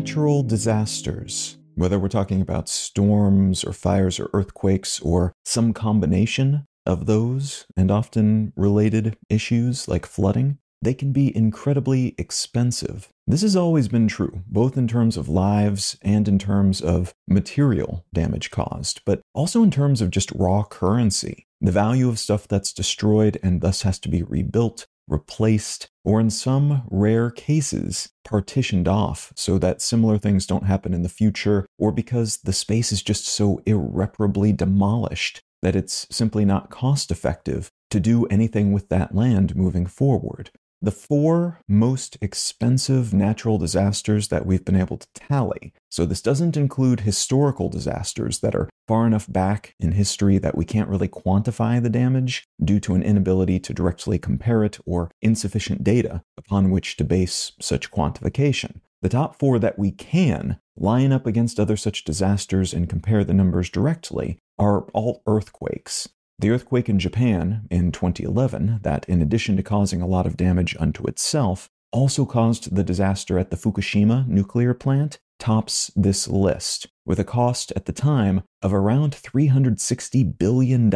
Natural disasters, whether we're talking about storms or fires or earthquakes or some combination of those and often related issues like flooding, they can be incredibly expensive. This has always been true, both in terms of lives and in terms of material damage caused, but also in terms of just raw currency. The value of stuff that's destroyed and thus has to be rebuilt, replaced, or in some rare cases, partitioned off so that similar things don't happen in the future, or because the space is just so irreparably demolished that it's simply not cost effective to do anything with that land moving forward. The 4 most expensive natural disasters that we've been able to tally, so this doesn't include historical disasters that are far enough back in history that we can't really quantify the damage due to an inability to directly compare it or insufficient data upon which to base such quantification. The top 4 that we can line up against other such disasters and compare the numbers directly are all earthquakes. The earthquake in Japan in 2011, that in addition to causing a lot of damage unto itself, also caused the disaster at the Fukushima nuclear plant, tops this list, with a cost at the time of around $360 billion,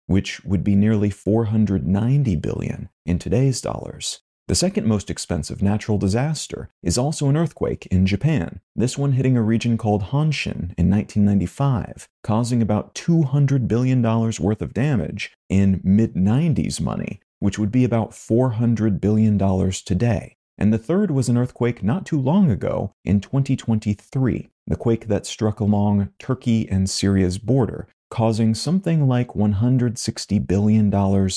which would be nearly $490 billion in today's dollars. The second most expensive natural disaster is also an earthquake in Japan, this one hitting a region called Honshin in 1995, causing about $200 billion worth of damage in mid-90s money, which would be about $400 billion today. And the third was an earthquake not too long ago in 2023, the quake that struck along Turkey and Syria's border, causing something like $160 billion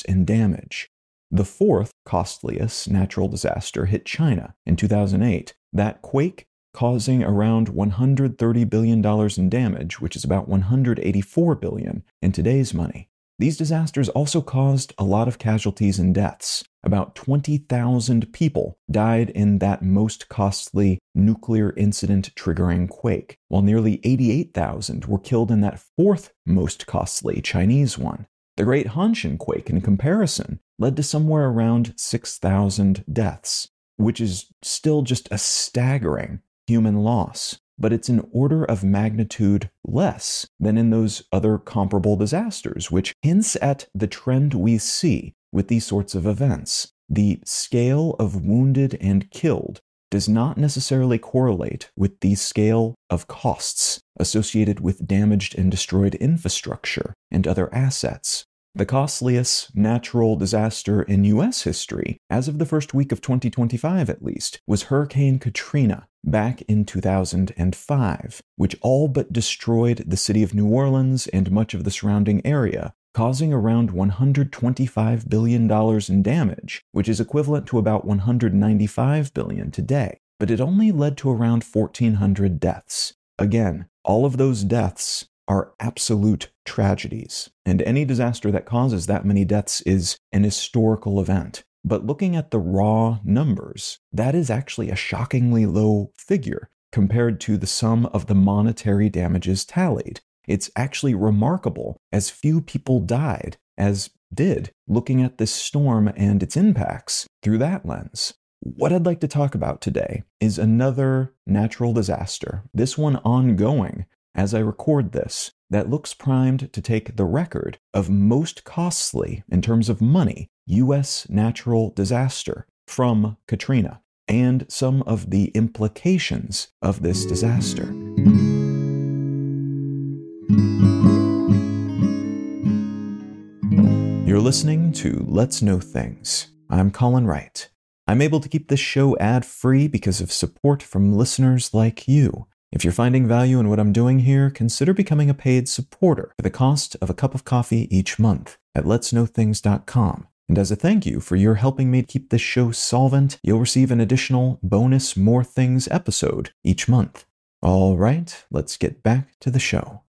in damage. The fourth costliest natural disaster hit China in 2008. That quake causing around $130 billion in damage, which is about $184 billion in today's money. These disasters also caused a lot of casualties and deaths. About 20,000 people died in that most costly nuclear incident triggering quake, while nearly 88,000 were killed in that fourth most costly Chinese one. The Great Honshin quake, in comparison, led to somewhere around 6,000 deaths, which is still just a staggering human loss, but it's an order of magnitude less than in those other comparable disasters, which hints at the trend we see with these sorts of events. The scale of wounded and killed does not necessarily correlate with the scale of costs associated with damaged and destroyed infrastructure and other assets. The costliest natural disaster in U.S. history, as of the first week of 2025 at least, was Hurricane Katrina back in 2005, which all but destroyed the city of New Orleans and much of the surrounding area, causing around $125 billion in damage, which is equivalent to about $195 billion today. But it only led to around 1,400 deaths. Again, all of those deaths are absolute tragedies, and any disaster that causes that many deaths is an historical event. But looking at the raw numbers, that is actually a shockingly low figure compared to the sum of the monetary damages tallied. It's actually remarkable as few people died as did looking at this storm and its impacts through that lens. What I'd like to talk about today is another natural disaster, this one ongoing as I record this, that looks primed to take the record of most costly, in terms of money, U.S. natural disaster from Katrina, and some of the implications of this disaster. You're listening to Let's Know Things. I'm Colin Wright. I'm able to keep this show ad-free because of support from listeners like you. If you're finding value in what I'm doing here, consider becoming a paid supporter for the cost of a cup of coffee each month at letsknowthings.com. And as a thank you for your helping me keep this show solvent, you'll receive an additional bonus More Things episode each month. All right, let's get back to the show.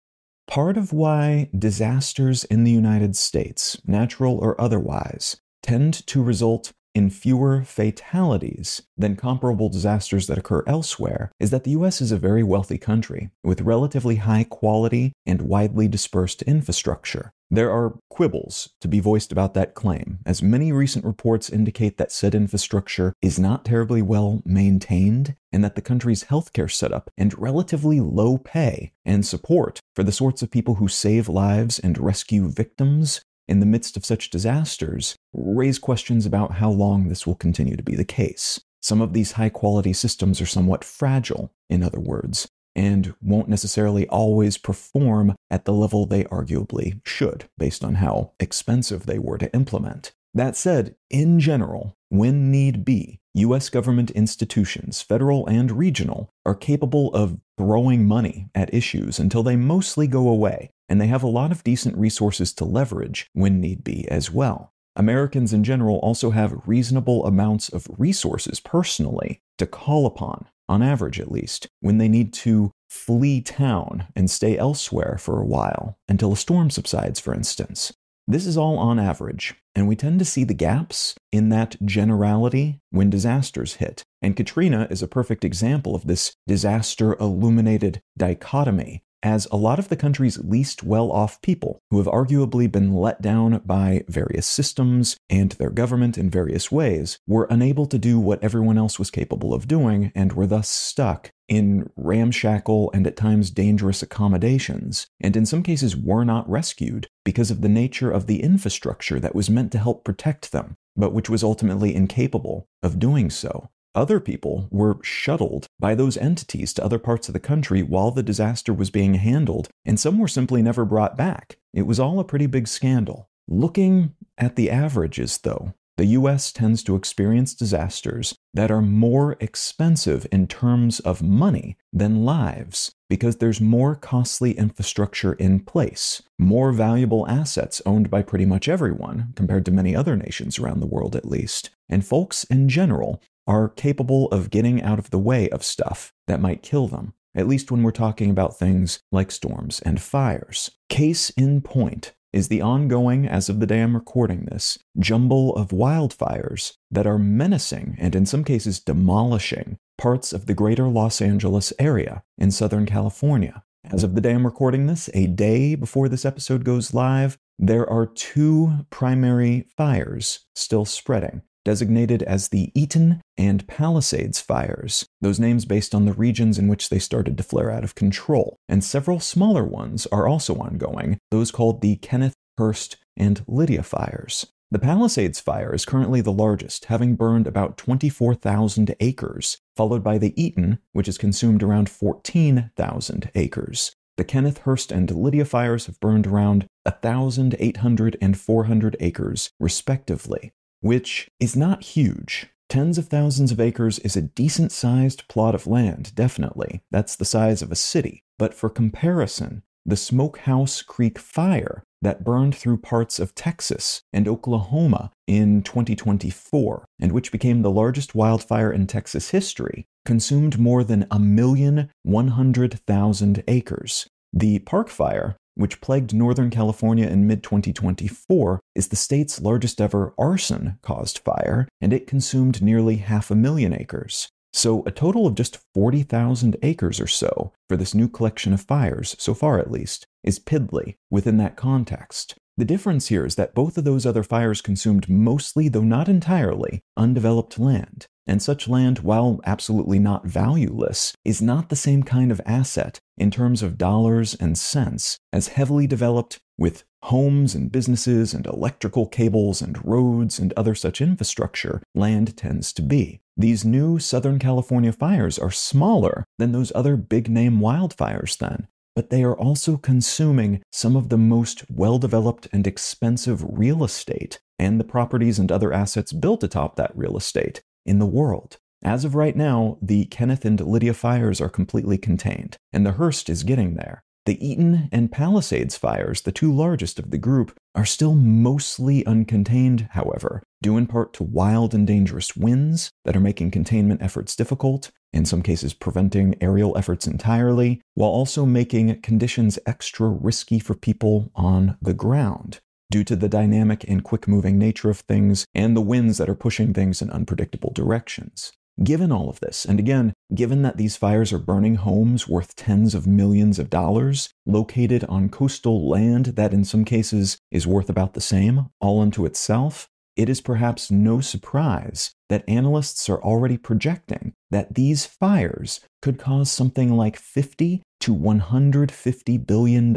Part of why disasters in the United States, natural or otherwise, tend to result in fewer fatalities than comparable disasters that occur elsewhere is that the U.S. is a very wealthy country with relatively high quality and widely dispersed infrastructure. There are quibbles to be voiced about that claim, as many recent reports indicate that said infrastructure is not terribly well maintained, and that the country's healthcare setup and relatively low pay and support for the sorts of people who save lives and rescue victims in the midst of such disasters raise questions about how long this will continue to be the case. Some of these high-quality systems are somewhat fragile, in other words, and won't necessarily always perform at the level they arguably should, based on how expensive they were to implement. That said, in general, when need be, U.S. government institutions, federal and regional, are capable of throwing money at issues until they mostly go away, and they have a lot of decent resources to leverage when need be as well. Americans in general also have reasonable amounts of resources personally to call upon, on average at least, when they need to flee town and stay elsewhere for a while, until a storm subsides, for instance. This is all on average, and we tend to see the gaps in that generality when disasters hit. And Katrina is a perfect example of this disaster-illuminated dichotomy, as a lot of the country's least well-off people, who have arguably been let down by various systems and their government in various ways, were unable to do what everyone else was capable of doing and were thus stuck in ramshackle and at times dangerous accommodations, and in some cases were not rescued because of the nature of the infrastructure that was meant to help protect them, but which was ultimately incapable of doing so. Other people were shuttled by those entities to other parts of the country while the disaster was being handled, and some were simply never brought back. It was all a pretty big scandal. Looking at the averages, though, the U.S. tends to experience disasters that are more expensive in terms of money than lives, because there's more costly infrastructure in place, more valuable assets owned by pretty much everyone, compared to many other nations around the world at least, and folks in general are capable of getting out of the way of stuff that might kill them, at least when we're talking about things like storms and fires. Case in point is the ongoing, as of the day I'm recording this, jumble of wildfires that are menacing and in some cases demolishing parts of the greater Los Angeles area in Southern California. As of the day I'm recording this, a day before this episode goes live, there are 2 primary fires still spreading, designated as the Eaton and Palisades fires, those names based on the regions in which they started to flare out of control. And several smaller ones are also ongoing, those called the Kenneth, Hurst, and Lydia fires. The Palisades fire is currently the largest, having burned about 24,000 acres, followed by the Eaton, which has consumed around 14,000 acres. The Kenneth, Hurst, and Lydia fires have burned around 1,800 and 400 acres, respectively, which is not huge. Tens of thousands of acres is a decent-sized plot of land, definitely. That's the size of a city. But for comparison, the Smokehouse Creek fire that burned through parts of Texas and Oklahoma in 2024, and which became the largest wildfire in Texas history, consumed more than 1,100,000 acres. The Park Fire, which plagued Northern California in mid-2024, is the state's largest ever arson-caused fire, and it consumed nearly 500,000 acres. So a total of just 40,000 acres or so for this new collection of fires, so far at least, is piddly within that context. The difference here is that both of those other fires consumed mostly, though not entirely, undeveloped land. And such land, while absolutely not valueless, is not the same kind of asset in terms of dollars and cents as heavily developed with homes and businesses and electrical cables and roads and other such infrastructure land tends to be. These new Southern California fires are smaller than those other big-name wildfires then, but they are also consuming some of the most well-developed and expensive real estate and the properties and other assets built atop that real estate in the world. As of right now, the Kenneth and Lydia fires are completely contained, and the Hurst is getting there. The Eaton and Palisades fires, the 2 largest of the group, are still mostly uncontained, however, due in part to wild and dangerous winds that are making containment efforts difficult, in some cases preventing aerial efforts entirely, while also making conditions extra risky for people on the ground, due to the dynamic and quick-moving nature of things and the winds that are pushing things in unpredictable directions. given all of this, and again, given that these fires are burning homes worth tens of millions of dollars, located on coastal land that in some cases is worth about the same, all unto itself, it is perhaps no surprise that analysts are already projecting that these fires could cause something like $50 to $150 billion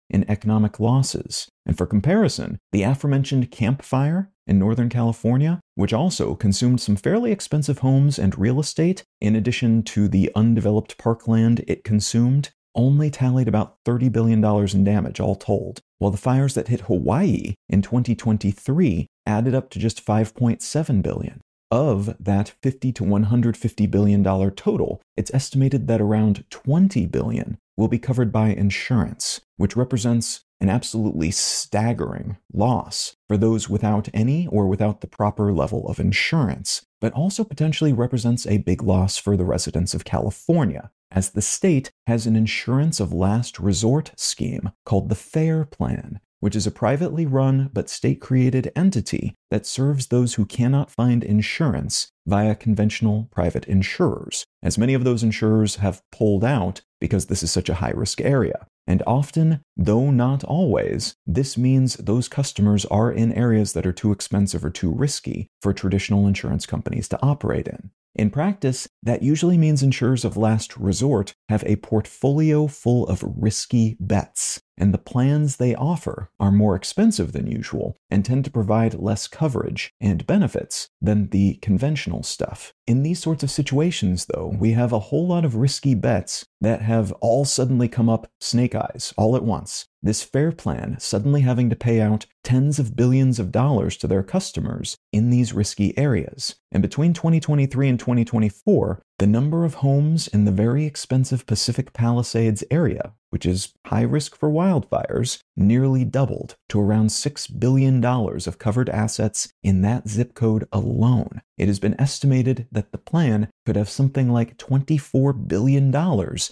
in economic losses. And for comparison, the aforementioned Camp Fire in Northern California, which also consumed some fairly expensive homes and real estate, in addition to the undeveloped parkland it consumed, only tallied about $30 billion in damage all told, while the fires that hit Hawaii in 2023 added up to just $5.7 billion. Of that $50 to $150 billion total, it's estimated that around $20 billion will be covered by insurance, which represents an absolutely staggering loss for those without any or without the proper level of insurance, but also potentially represents a big loss for the residents of California, as the state has an insurance of last resort scheme called the FAIR Plan, which is a privately run but state-created entity that serves those who cannot find insurance via conventional private insurers, as many of those insurers have pulled out because this is such a high-risk area. And often, though not always, this means those customers are in areas that are too expensive or too risky for traditional insurance companies to operate in. In practice, that usually means insurers of last resort have a portfolio full of risky bets, and the plans they offer are more expensive than usual and tend to provide less coverage and benefits than the conventional stuff. In these sorts of situations, though, we have a whole lot of risky bets that have all suddenly come up snake eyes all at once. This FAIR Plan suddenly having to pay out tens of billions of dollars to their customers in these risky areas. And between 2023 and 2024, the number of homes in the very expensive Pacific Palisades area, which is high risk for wildfires, nearly doubled to around $6 billion of covered assets in that zip code alone. It has been estimated that the plan could have something like $24 billion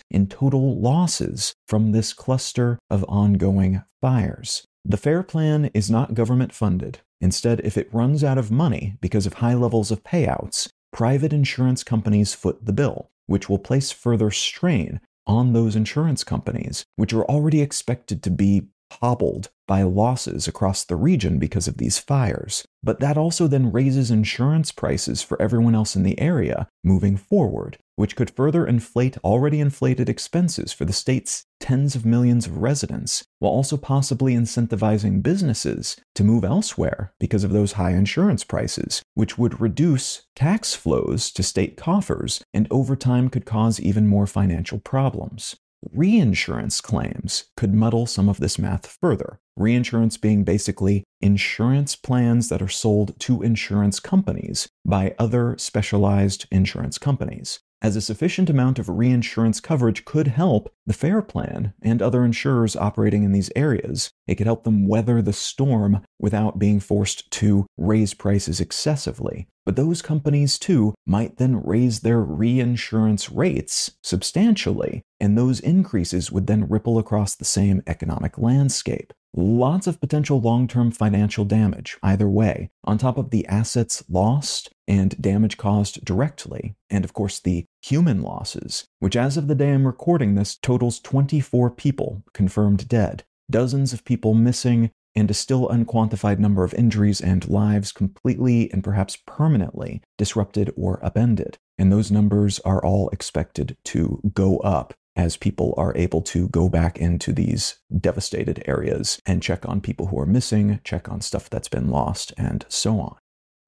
in total losses from this cluster of ongoing fires. The FAIR Plan is not government funded. Instead, if it runs out of money because of high levels of payouts, private insurance companies foot the bill, which will place further strain on those insurance companies, which are already expected to be hobbled by losses across the region because of these fires. But that also then raises insurance prices for everyone else in the area moving forward, which could further inflate already inflated expenses for the state's tens of millions of residents, while also possibly incentivizing businesses to move elsewhere because of those high insurance prices, which would reduce tax flows to state coffers and over time could cause even more financial problems. Reinsurance claims could muddle some of this math further. Reinsurance being basically insurance plans that are sold to insurance companies by other specialized insurance companies. As a sufficient amount of reinsurance coverage could help the FAIR Plan and other insurers operating in these areas, it could help them weather the storm without being forced to raise prices excessively. But those companies, too, might then raise their reinsurance rates substantially, and those increases would then ripple across the same economic landscape. Lots of potential long-term financial damage either way, on top of the assets lost and damage caused directly, and of course the human losses, which as of the day I'm recording this totals 24 people confirmed dead, dozens of people missing, and a still unquantified number of injuries and lives completely and perhaps permanently disrupted or upended. And those numbers are all expected to go up as people are able to go back into these devastated areas and check on people who are missing, check on stuff that's been lost, and so on.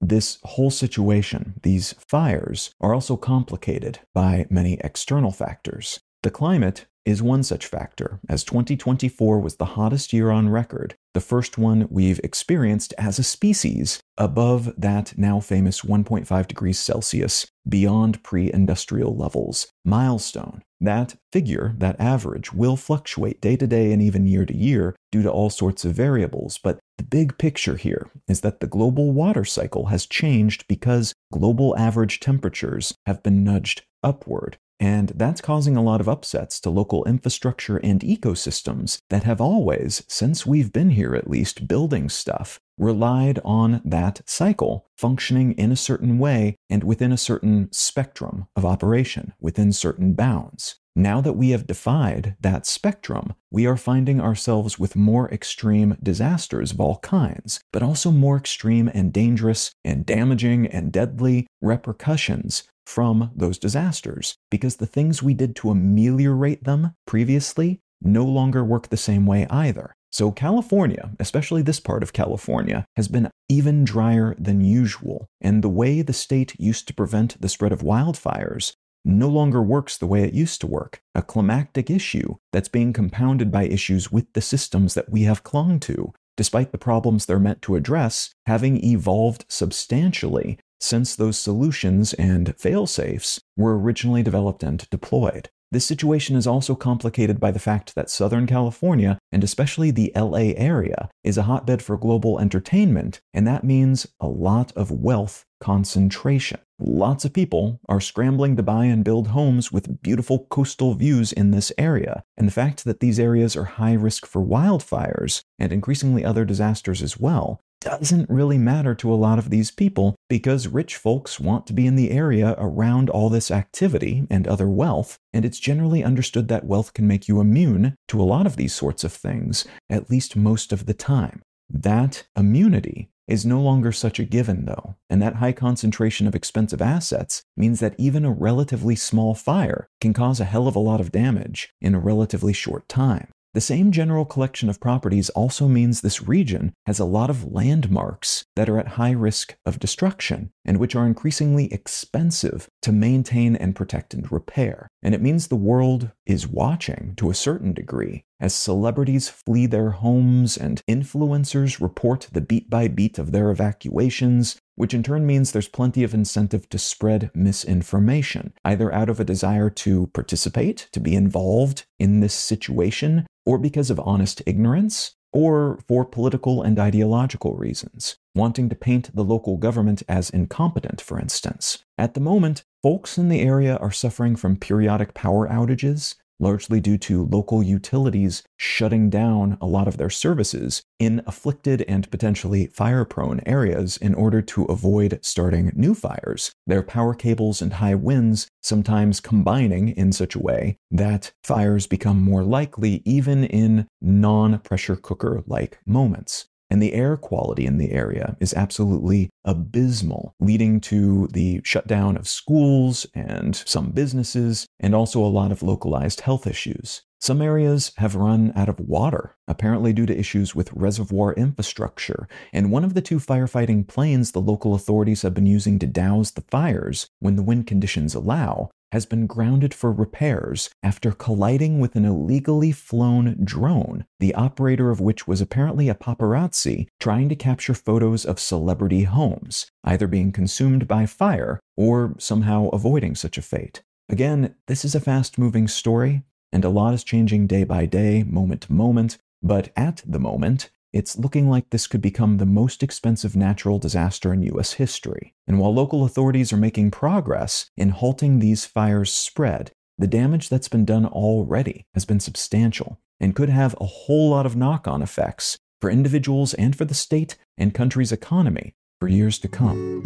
This whole situation, these fires, are also complicated by many external factors. The climate is one such factor, as 2024 was the hottest year on record, the first one we've experienced as a species above that now famous 1.5 degrees Celsius beyond pre-industrial levels milestone. That figure, that average, will fluctuate day to day and even year to year due to all sorts of variables, but the big picture here is that the global water cycle has changed because global average temperatures have been nudged upward. And that's causing a lot of upsets to local infrastructure and ecosystems that have always, since we've been here at least building stuff, relied on that cycle, functioning in a certain way and within a certain spectrum of operation, within certain bounds. Now that we have defied that spectrum, we are finding ourselves with more extreme disasters of all kinds, but also more extreme and dangerous and damaging and deadly repercussions from those disasters, because the things we did to ameliorate them previously no longer work the same way either. So California, especially this part of California, has been even drier than usual, and the way the state used to prevent the spread of wildfires no longer works the way it used to work, a climactic issue that's being compounded by issues with the systems that we have clung to, despite the problems they're meant to address having evolved substantially since those solutions and fail-safes were originally developed and deployed. This situation is also complicated by the fact that Southern California, and especially the LA area, is a hotbed for global entertainment, and that means a lot of wealth concentration. Lots of people are scrambling to buy and build homes with beautiful coastal views in this area, and the fact that these areas are high risk for wildfires, and increasingly other disasters as well, doesn't really matter to a lot of these people because rich folks want to be in the area around all this activity and other wealth, and it's generally understood that wealth can make you immune to a lot of these sorts of things, at least most of the time. That immunity is no longer such a given, though, and that high concentration of expensive assets means that even a relatively small fire can cause a hell of a lot of damage in a relatively short time. The same general collection of properties also means this region has a lot of landmarks that are at high risk of destruction and which are increasingly expensive to maintain and protect and repair. And it means the world is watching to a certain degree as celebrities flee their homes and influencers report the beat by beat of their evacuations, which in turn means there's plenty of incentive to spread misinformation, either out of a desire to participate, to be involved in this situation, or because of honest ignorance, or for political and ideological reasons, wanting to paint the local government as incompetent, for instance. At the moment, folks in the area are suffering from periodic power outages, largely due to local utilities shutting down a lot of their services in afflicted and potentially fire-prone areas in order to avoid starting new fires, their power cables and high winds sometimes combining in such a way that fires become more likely even in non-pressure cooker-like moments. And the air quality in the area is absolutely abysmal, leading to the shutdown of schools and some businesses, and also a lot of localized health issues. Some areas have run out of water, apparently due to issues with reservoir infrastructure, and one of the two firefighting planes the local authorities have been using to douse the fires when the wind conditions allow has been grounded for repairs after colliding with an illegally flown drone, the operator of which was apparently a paparazzi trying to capture photos of celebrity homes, either being consumed by fire or somehow avoiding such a fate. Again, this is a fast-moving story, and a lot is changing day by day, moment to moment, but at the moment, it's looking like this could become the most expensive natural disaster in U.S. history. And while local authorities are making progress in halting these fires' spread, the damage that's been done already has been substantial and could have a whole lot of knock-on effects for individuals and for the state and country's economy for years to come.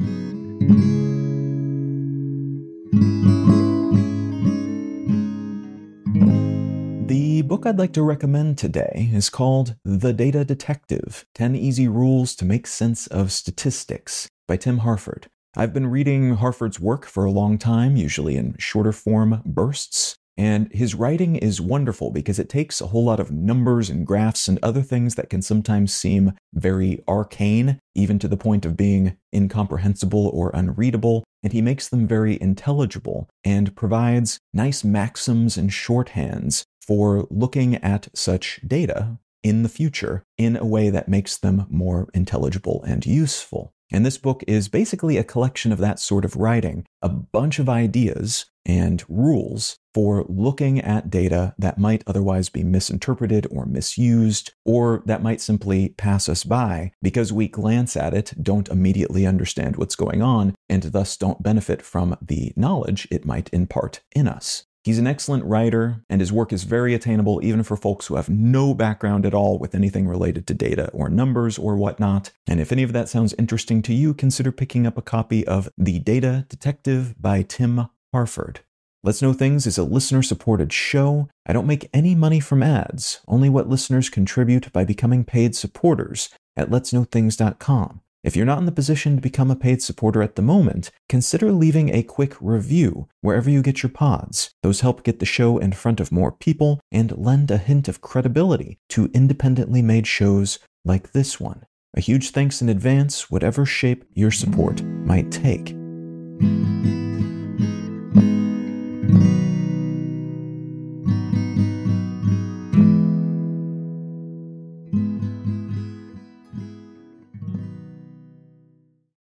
The book I'd like to recommend today is called The Data Detective: 10 Easy Rules to Make Sense of Statistics by Tim Harford. I've been reading Harford's work for a long time, usually in shorter form bursts, and his writing is wonderful because it takes a whole lot of numbers and graphs and other things that can sometimes seem very arcane, even to the point of being incomprehensible or unreadable, and he makes them very intelligible and provides nice maxims and shorthands for looking at such data in the future in a way that makes them more intelligible and useful. And this book is basically a collection of that sort of writing, a bunch of ideas and rules for looking at data that might otherwise be misinterpreted or misused, or that might simply pass us by because we glance at it, don't immediately understand what's going on, and thus don't benefit from the knowledge it might impart in us. He's an excellent writer, and his work is very attainable even for folks who have no background at all with anything related to data or numbers or whatnot. And if any of that sounds interesting to you, consider picking up a copy of The Data Detective by Tim Harford. Let's Know Things is a listener-supported show. I don't make any money from ads, only what listeners contribute by becoming paid supporters at letsknowthings.com. If you're not in the position to become a paid supporter at the moment, consider leaving a quick review wherever you get your pods. Those help get the show in front of more people and lend a hint of credibility to independently made shows like this one. A huge thanks in advance, whatever shape your support might take.